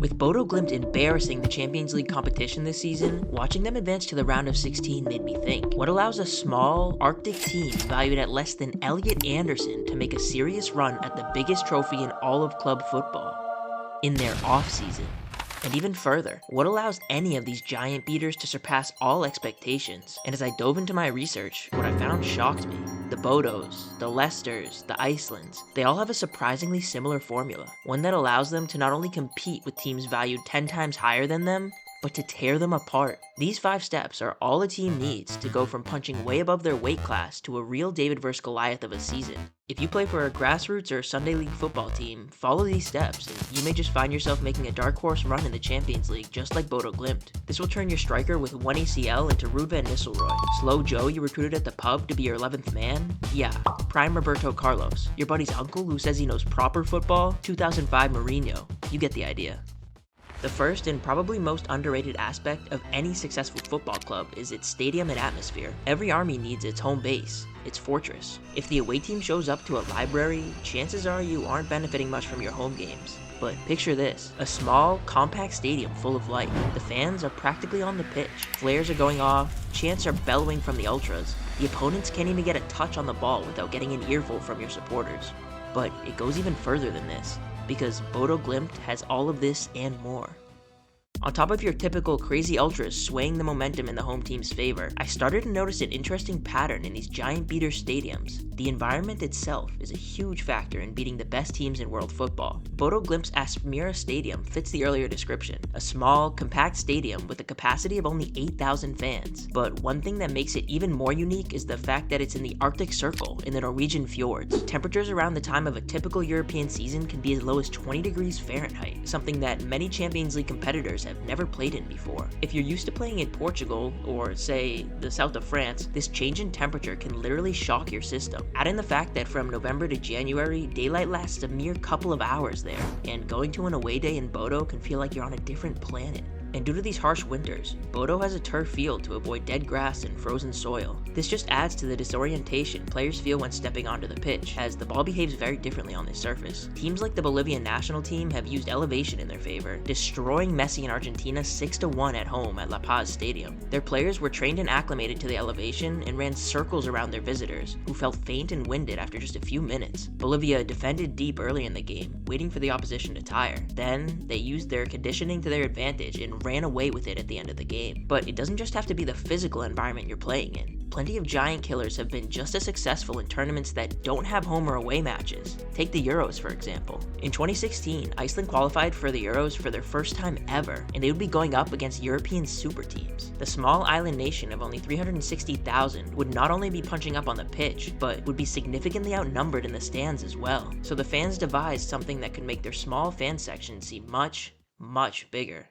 With Bodo Glimt embarrassing the Champions League competition this season, watching them advance to the round of 16 made me think, what allows a small, Arctic team valued at less than Elliot Anderson to make a serious run at the biggest trophy in all of club football in their off-season? And even further, what allows any of these giant beaters to surpass all expectations? And as I dove into my research, what I found shocked me. The Bodos, the Leicesters, the Icelands, they all have a surprisingly similar formula, one that allows them to not only compete with teams valued 10 times higher than them, but to tear them apart. These 5 steps are all a team needs to go from punching way above their weight class to a real David vs. Goliath of a season. If you play for a grassroots or Sunday League football team, follow these steps and you may just find yourself making a dark horse run in the Champions League just like Bodo Glimt. This will turn your striker with 1 ACL into Ruud van Nistelrooy. Slow Joe you recruited at the pub to be your 11th man? Yeah, prime Roberto Carlos. Your buddy's uncle who says he knows proper football? 2005 Mourinho. You get the idea. The first and probably most underrated aspect of any successful football club is its stadium and atmosphere. Every army needs its home base, its fortress. If the away team shows up to a library, chances are you aren't benefiting much from your home games. But picture this, a small, compact stadium full of light. The fans are practically on the pitch. Flares are going off, chants are bellowing from the ultras. The opponents can't even get a touch on the ball without getting an earful from your supporters. But it goes even further than this, because Bodo Glimt has all of this and more. On top of your typical crazy ultras swaying the momentum in the home team's favor, I started to notice an interesting pattern in these giant beater stadiums. The environment itself is a huge factor in beating the best teams in world football. Bodo Glimt's Aspmyra Stadium fits the earlier description, a small, compact stadium with a capacity of only 8,000 fans. But one thing that makes it even more unique is the fact that it's in the Arctic Circle in the Norwegian fjords. Temperatures around the time of a typical European season can be as low as 20 degrees Fahrenheit, something that many Champions League competitors have never played in before. If you're used to playing in Portugal, or say, the south of France, this change in temperature can literally shock your system. Add in the fact that from November to January, daylight lasts a mere couple of hours there, and going to an away day in Bodo can feel like you're on a different planet. And due to these harsh winters, Bodo has a turf field to avoid dead grass and frozen soil. This just adds to the disorientation players feel when stepping onto the pitch, as the ball behaves very differently on this surface. Teams like the Bolivian national team have used elevation in their favor, destroying Messi and Argentina 6-1 at home at La Paz Stadium. Their players were trained and acclimated to the elevation and ran circles around their visitors, who felt faint and winded after just a few minutes. Bolivia defended deep early in the game, waiting for the opposition to tire. Then, they used their conditioning to their advantage and ran away with it at the end of the game. But it doesn't just have to be the physical environment you're playing in. Plenty of giant killers have been just as successful in tournaments that don't have home or away matches. Take the Euros, for example. In 2016, Iceland qualified for the Euros for their first time ever, and they would be going up against European super teams. The small island nation of only 360,000 would not only be punching up on the pitch, but would be significantly outnumbered in the stands as well. So the fans devised something that could make their small fan section seem much, much bigger.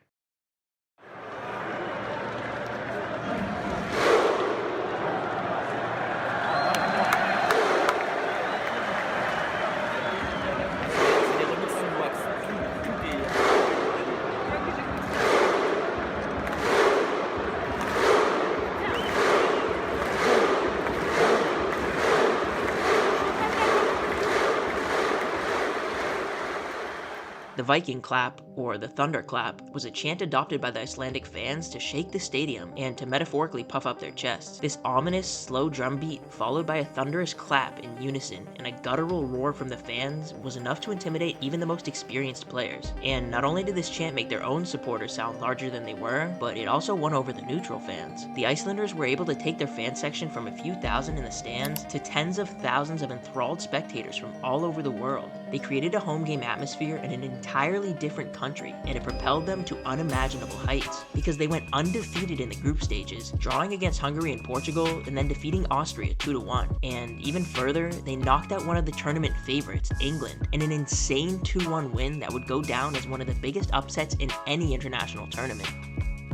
The Viking clap, or the thunder clap, was a chant adopted by the Icelandic fans to shake the stadium and to metaphorically puff up their chests. This ominous, slow drum beat, followed by a thunderous clap in unison and a guttural roar from the fans, was enough to intimidate even the most experienced players. And not only did this chant make their own supporters sound larger than they were, but it also won over the neutral fans. The Icelanders were able to take their fan section from a few thousand in the stands to tens of thousands of enthralled spectators from all over the world. They created a home game atmosphere in an entirely different country, and it propelled them to unimaginable heights, because they went undefeated in the group stages, drawing against Hungary and Portugal, and then defeating Austria 2-1. And even further, they knocked out one of the tournament favorites, England, in an insane 2-1 win that would go down as one of the biggest upsets in any international tournament.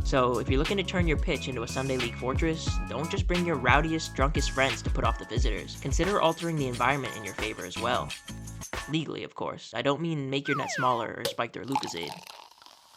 So if you're looking to turn your pitch into a Sunday League fortress, don't just bring your rowdiest, drunkest friends to put off the visitors. Consider altering the environment in your favor as well. Legally, of course. I don't mean make your net smaller or spike their Lucozade.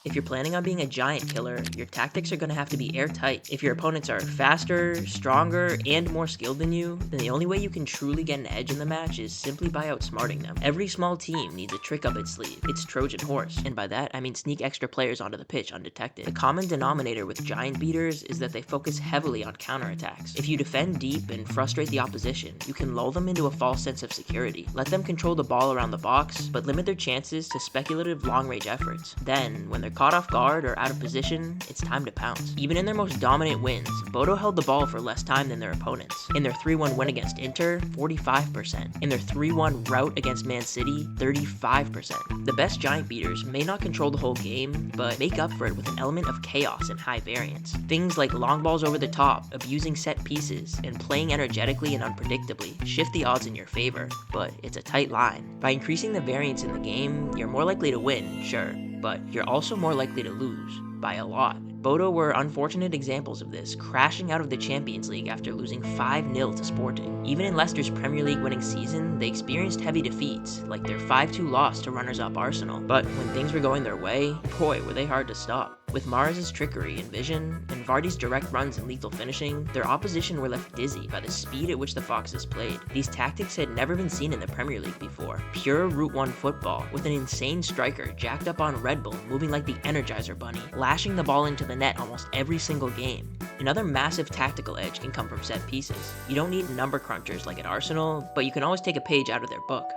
If you're planning on being a giant killer, your tactics are going to have to be airtight. If your opponents are faster, stronger, and more skilled than you, then the only way you can truly get an edge in the match is simply by outsmarting them. Every small team needs a trick up its sleeve, its Trojan horse, and by that I mean sneak extra players onto the pitch undetected. The common denominator with giant beaters is that they focus heavily on counterattacks. If you defend deep and frustrate the opposition, you can lull them into a false sense of security. Let them control the ball around the box, but limit their chances to speculative long-range efforts. Then, when they're caught off guard or out of position, it's time to pounce. Even in their most dominant wins, Bodo held the ball for less time than their opponents. In their 3-1 win against Inter, 45%. In their 3-1 rout against Man City, 35%. The best giant beaters may not control the whole game, but make up for it with an element of chaos and high variance. Things like long balls over the top, abusing set pieces, and playing energetically and unpredictably shift the odds in your favor, but it's a tight line. By increasing the variance in the game, you're more likely to win, sure, but you're also more likely to lose, by a lot. Bodo were unfortunate examples of this, crashing out of the Champions League after losing 5-0 to Sporting. Even in Leicester's Premier League winning season, they experienced heavy defeats, like their 5-2 loss to runners-up Arsenal. But when things were going their way, boy, were they hard to stop. With Mahrez's trickery and vision, and Vardy's direct runs and lethal finishing, their opposition were left dizzy by the speed at which the Foxes played. These tactics had never been seen in the Premier League before. Pure Route 1 football, with an insane striker jacked up on Red Bull, moving like the Energizer Bunny, lashing the ball into the net almost every single game. Another massive tactical edge can come from set pieces. You don't need number crunchers like at Arsenal, but you can always take a page out of their book.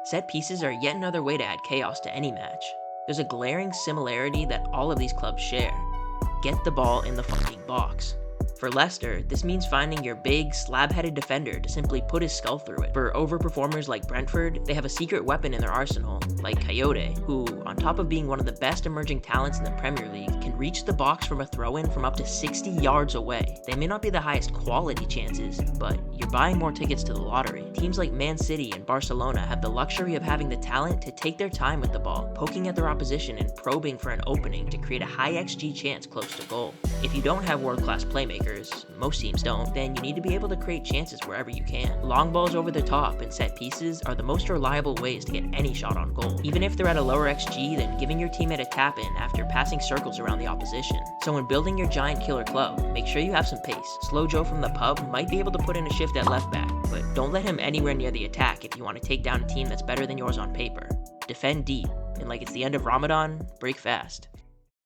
Set pieces are yet another way to add chaos to any match. There's a glaring similarity that all of these clubs share. Get the ball in the fucking box. For Leicester, this means finding your big, slab-headed defender to simply put his skull through it. For overperformers like Brentford, they have a secret weapon in their arsenal, like Coyote, who, on top of being one of the best emerging talents in the Premier League, can reach the box from a throw-in from up to 60 yards away. They may not be the highest quality chances, but you're buying more tickets to the lottery. Teams like Man City and Barcelona have the luxury of having the talent to take their time with the ball, poking at their opposition and probing for an opening to create a high XG chance close to goal. If you don't have world-class playmakers, most teams don't, then you need to be able to create chances wherever you can. Long balls over the top and set pieces are the most reliable ways to get any shot on goal, even if they're at a lower XG than giving your teammate a tap-in after passing circles around the opposition. So when building your giant killer club, make sure you have some pace. Slow Joe from the pub might be able to put in a shift at left back, but don't let him anywhere near the attack if you want to take down a team that's better than yours on paper. Defend deep, and like it's the end of Ramadan, break fast.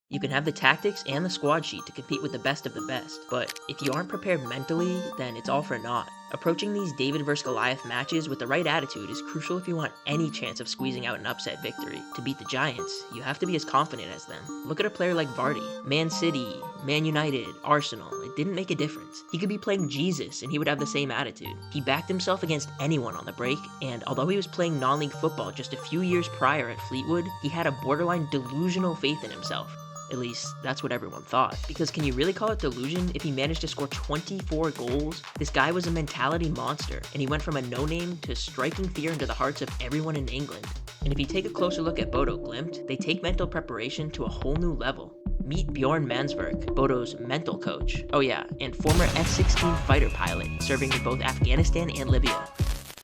You can have the tactics and the squad sheet to compete with the best of the best, but if you aren't prepared mentally, then it's all for naught. Approaching these David vs. Goliath matches with the right attitude is crucial if you want any chance of squeezing out an upset victory. To beat the Giants, you have to be as confident as them. Look at a player like Vardy. Man City, Man United, Arsenal, it didn't make a difference. He could be playing Jesus and he would have the same attitude. He backed himself against anyone on the break, and although he was playing non-league football just a few years prior at Fleetwood, he had a borderline delusional faith in himself. At least, that's what everyone thought. Because can you really call it delusion if he managed to score 24 goals? This guy was a mentality monster, and he went from a no-name to striking fear into the hearts of everyone in England. And if you take a closer look at Bodo Glimt, they take mental preparation to a whole new level. Meet Bjorn Mansverk, Bodo's mental coach. Oh yeah, and former F-16 fighter pilot, serving in both Afghanistan and Libya.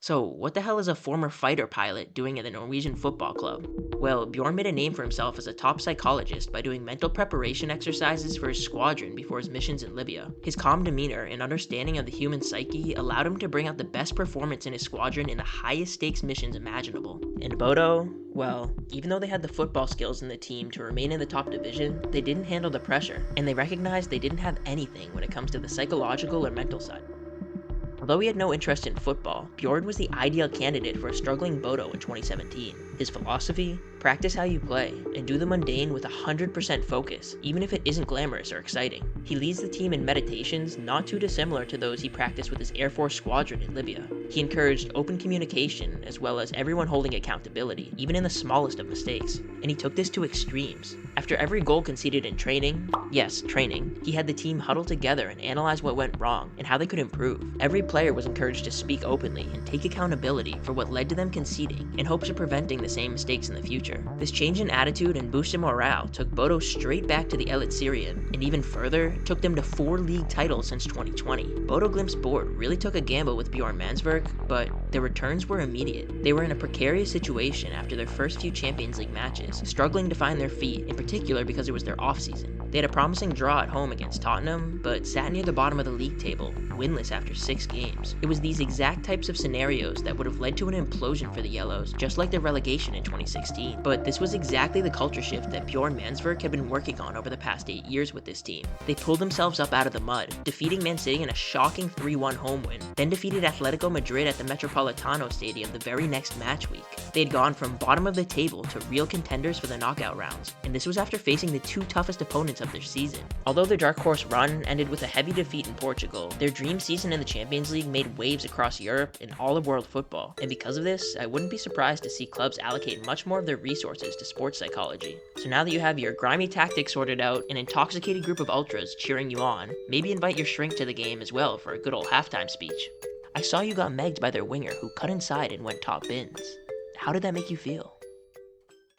So, what the hell is a former fighter pilot doing at the Norwegian football club? Well, Bjorn made a name for himself as a top psychologist by doing mental preparation exercises for his squadron before his missions in Libya. His calm demeanor and understanding of the human psyche allowed him to bring out the best performance in his squadron in the highest stakes missions imaginable. And Bodo, well, even though they had the football skills in the team to remain in the top division, they didn't handle the pressure, and they recognized they didn't have anything when it comes to the psychological or mental side. Although he had no interest in football, Bjorn was the ideal candidate for a struggling Bodo in 2017. His philosophy? Practice how you play, and do the mundane with 100% focus, even if it isn't glamorous or exciting. He leads the team in meditations not too dissimilar to those he practiced with his Air Force squadron in Libya. He encouraged open communication, as well as everyone holding accountability, even in the smallest of mistakes. And he took this to extremes. After every goal conceded in training, yes, training, he had the team huddle together and analyze what went wrong, and how they could improve. Every player was encouraged to speak openly and take accountability for what led to them conceding, in hopes of preventing the same mistakes in the future. This change in attitude and boost in morale took Bodo straight back to the Eliteserien, and even further, took them to 4 league titles since 2020. Bodo Glimt's board really took a gamble with Bjorn Mansverk, but their returns were immediate. They were in a precarious situation after their first few Champions League matches, struggling to find their feet, in particular because it was their off-season. They had a promising draw at home against Tottenham, but sat near the bottom of the league table, winless after 6 games. It was these exact types of scenarios that would have led to an implosion for the Yellows, just like their relegation in 2016. But this was exactly the culture shift that Bjorn Mansverk had been working on over the past 8 years with this team. They pulled themselves up out of the mud, defeating Man City in a shocking 3-1 home win, then defeated Atletico Madrid at the Metropolitano Stadium the very next match week. They had gone from bottom of the table to real contenders for the knockout rounds, and this was after facing the 2 toughest opponents of their season. Although their dark horse run ended with a heavy defeat in Portugal, their dream season in the Champions League made waves across Europe and all of world football, and because of this, I wouldn't be surprised to see clubs allocate much more of their resources to sports psychology. So now that you have your grimy tactics sorted out, an intoxicated group of ultras cheering you on, maybe invite your shrink to the game as well for a good old halftime speech. I saw you got megged by their winger who cut inside and went top bins. How did that make you feel?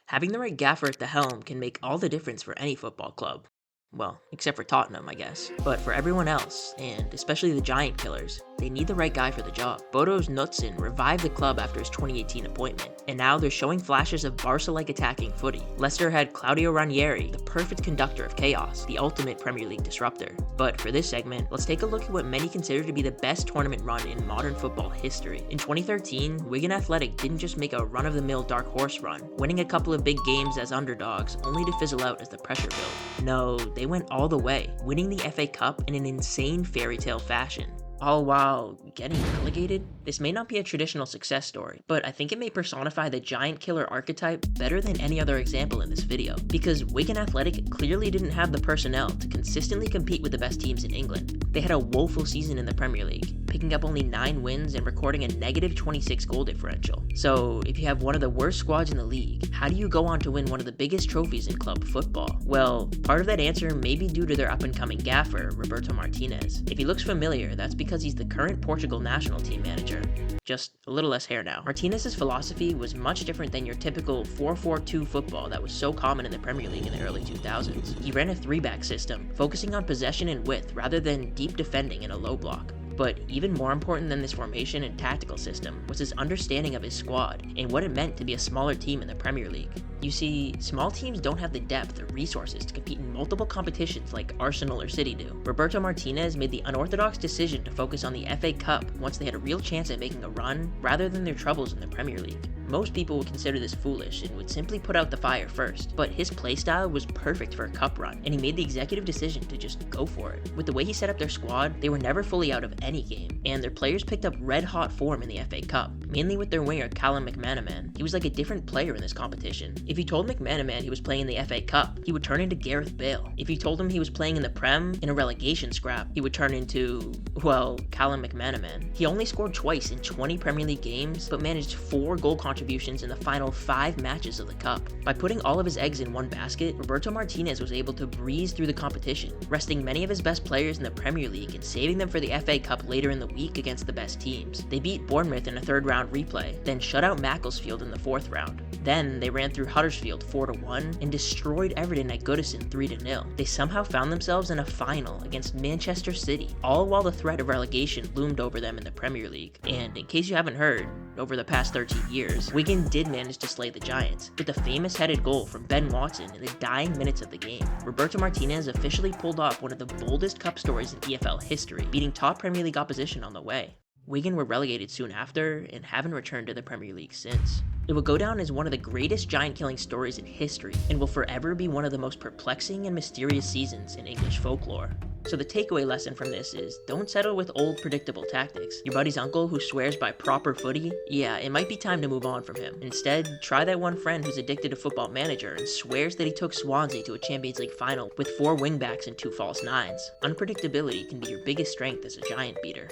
Having the right gaffer at the helm can make all the difference for any football club. Well, except for Tottenham, I guess. But for everyone else, and especially the Giant Killers, they need the right guy for the job. Bodo's Knutson revived the club after his 2018 appointment, and now they're showing flashes of Barca-like attacking footy. Leicester had Claudio Ranieri, the perfect conductor of chaos, the ultimate Premier League disruptor. But for this segment, let's take a look at what many consider to be the best tournament run in modern football history. In 2013, Wigan Athletic didn't just make a run-of-the-mill dark horse run, winning a couple of big games as underdogs, only to fizzle out as the pressure built. No, they went all the way, winning the FA Cup in an insane fairy tale fashion. All while getting relegated? This may not be a traditional success story, but I think it may personify the giant killer archetype better than any other example in this video, because Wigan Athletic clearly didn't have the personnel to consistently compete with the best teams in England. They had a woeful season in the Premier League, picking up only 9 wins and recording a negative 26 goal differential. So if you have one of the worst squads in the league, how do you go on to win one of the biggest trophies in club football? Well, part of that answer may be due to their up-and-coming gaffer, Roberto Martinez. If he looks familiar, that's because he's the current Portugal national team manager. Just a little less hair now. Martinez's philosophy was much different than your typical 4-4-2 football that was so common in the Premier League in the early 2000s. He ran a 3-back system, focusing on possession and width rather than deep defending in a low block. But even more important than this formation and tactical system was his understanding of his squad and what it meant to be a smaller team in the Premier League. You see, small teams don't have the depth or resources to compete in multiple competitions like Arsenal or City do. Roberto Martinez made the unorthodox decision to focus on the FA Cup once they had a real chance at making a run, rather than their troubles in the Premier League. Most people would consider this foolish and would simply put out the fire first, but his playstyle was perfect for a cup run, and he made the executive decision to just go for it. With the way he set up their squad, they were never fully out of any game, and their players picked up red-hot form in the FA Cup, mainly with their winger Callum McManaman. He was like a different player in this competition. If you told McManaman he was playing in the FA Cup, he would turn into Gareth Bale. If you told him he was playing in the Prem in a relegation scrap, he would turn into, well, Callum McManaman. He only scored twice in 20 Premier League games, but managed 4 goal contributions in the final 5 matches of the Cup. By putting all of his eggs in one basket, Roberto Martinez was able to breeze through the competition, resting many of his best players in the Premier League and saving them for the FA Cup later in the week against the best teams. They beat Bournemouth in a 3rd round replay, then shut out Macclesfield in the 4th round. Then they ran through Huddersfield 4-1 and destroyed Everton at Goodison 3-0. They somehow found themselves in a final against Manchester City, all while the threat of relegation loomed over them in the Premier League. And in case you haven't heard, over the past 13 years, Wigan did manage to slay the Giants, with a famous headed goal from Ben Watson in the dying minutes of the game. Roberto Martinez officially pulled off one of the boldest cup stories in EFL history, beating top Premier League opposition on the way. Wigan were relegated soon after, and haven't returned to the Premier League since. It will go down as one of the greatest giant-killing stories in history, and will forever be one of the most perplexing and mysterious seasons in English folklore. So the takeaway lesson from this is, don't settle with old predictable tactics. Your buddy's uncle who swears by proper footy? Yeah, it might be time to move on from him. Instead, try that one friend who's addicted to Football Manager and swears that he took Swansea to a Champions League final with 4 wingbacks and 2 false nines. Unpredictability can be your biggest strength as a giant beater.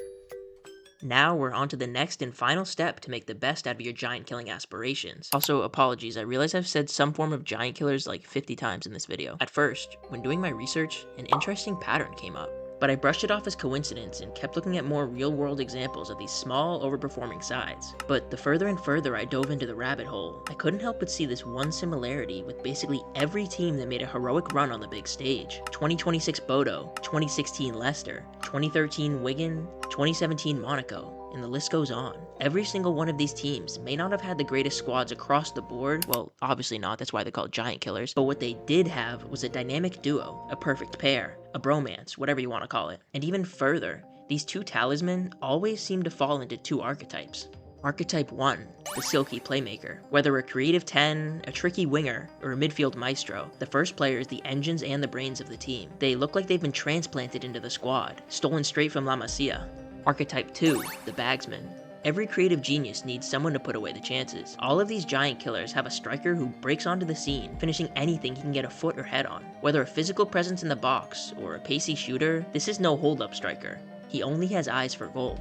Now we're on to the next and final step to make the best out of your giant killing aspirations. Also, apologies, I realize I've said some form of giant killers like 50 times in this video. At first, when doing my research, an interesting pattern came up. but I brushed it off as coincidence and kept looking at more real-world examples of these small, overperforming sides. But the further and further I dove into the rabbit hole, I couldn't help but see this one similarity with basically every team that made a heroic run on the big stage. 2026 Bodo, 2016 Leicester, 2013 Wigan, 2017 Monaco, and the list goes on. Every single one of these teams may not have had the greatest squads across the board, well, obviously not, that's why they're called giant killers, but what they did have was a dynamic duo, a perfect pair, a bromance, whatever you want to call it. And even further, these two talismen always seem to fall into two archetypes. Archetype 1, the silky playmaker. Whether a creative 10, a tricky winger, or a midfield maestro, the first player is the engines and the brains of the team. They look like they've been transplanted into the squad, stolen straight from La Masia. Archetype 2, the bagsman. Every creative genius needs someone to put away the chances. All of these giant killers have a striker who breaks onto the scene, finishing anything he can get a foot or head on. Whether a physical presence in the box, or a pacey shooter, this is no hold-up striker. He only has eyes for goal.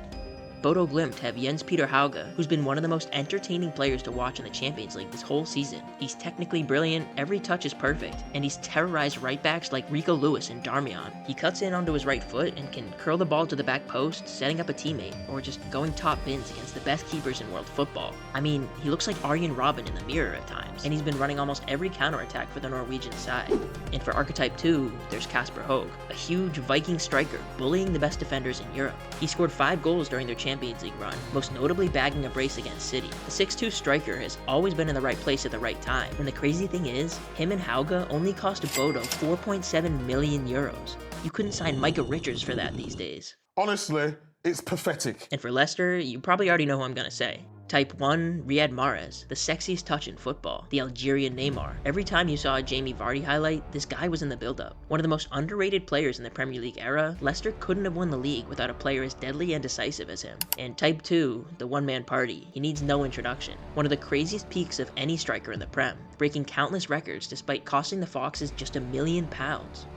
Bodo Glimt have Jens Peter Hauge, who's been one of the most entertaining players to watch in the Champions League this whole season. He's technically brilliant, every touch is perfect, and he's terrorized right backs like Rico Lewis and Darmian. He cuts in onto his right foot and can curl the ball to the back post, setting up a teammate, or just going top bins against the best keepers in world football. I mean, he looks like Arjen Robben in the mirror at times, and he's been running almost every counterattack for the Norwegian side. And for Archetype 2, there's Kasper Hoeg, a huge Viking striker bullying the best defenders in Europe. He scored 5 goals during their Champions League run, most notably bagging a brace against City. The 6'2 striker has always been in the right place at the right time, and the crazy thing is, him and Hauge only cost Bodo 4.7 million euros. You couldn't sign Micah Richards for that these days. Honestly, it's pathetic. And for Leicester, you probably already know who I'm gonna say. Type 1, Riyad Mahrez, the sexiest touch in football, the Algerian Neymar. Every time you saw a Jamie Vardy highlight, this guy was in the build-up. One of the most underrated players in the Premier League era, Leicester couldn't have won the league without a player as deadly and decisive as him. And Type 2, the one-man party, he needs no introduction. One of the craziest peaks of any striker in the Prem, breaking countless records despite costing the Foxes just £1 million.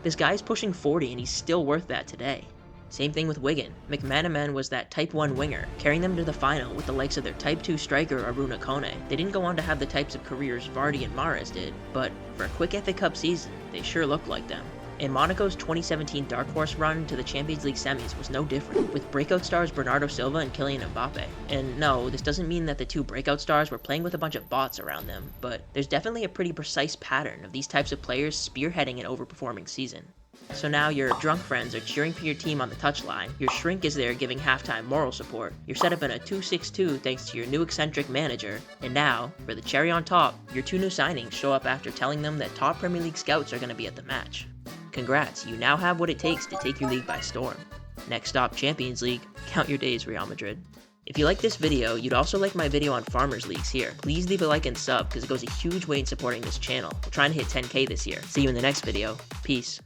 This guy's pushing 40 and he's still worth that today. Same thing with Wigan. McManaman was that Type 1 winger, carrying them to the final with the likes of their Type 2 striker Aruna Kone. They didn't go on to have the types of careers Vardy and Mahrez did, but for a quick FA Cup season, they sure looked like them. And Monaco's 2017 Dark Horse run to the Champions League semis was no different, with breakout stars Bernardo Silva and Kylian Mbappe. And no, this doesn't mean that the two breakout stars were playing with a bunch of bots around them, but there's definitely a pretty precise pattern of these types of players spearheading an overperforming season. So now your drunk friends are cheering for your team on the touchline, your shrink is there giving halftime moral support, you're set up in a 2-6-2 thanks to your new eccentric manager, and now, for the cherry on top, your 2 new signings show up after telling them that top Premier League scouts are going to be at the match. Congrats, you now have what it takes to take your league by storm. Next stop, Champions League. Count your days, Real Madrid. If you like this video, you'd also like my video on Farmers Leagues here. Please leave a like and sub because it goes a huge way in supporting this channel. We're trying to hit 10K this year. See you in the next video. Peace.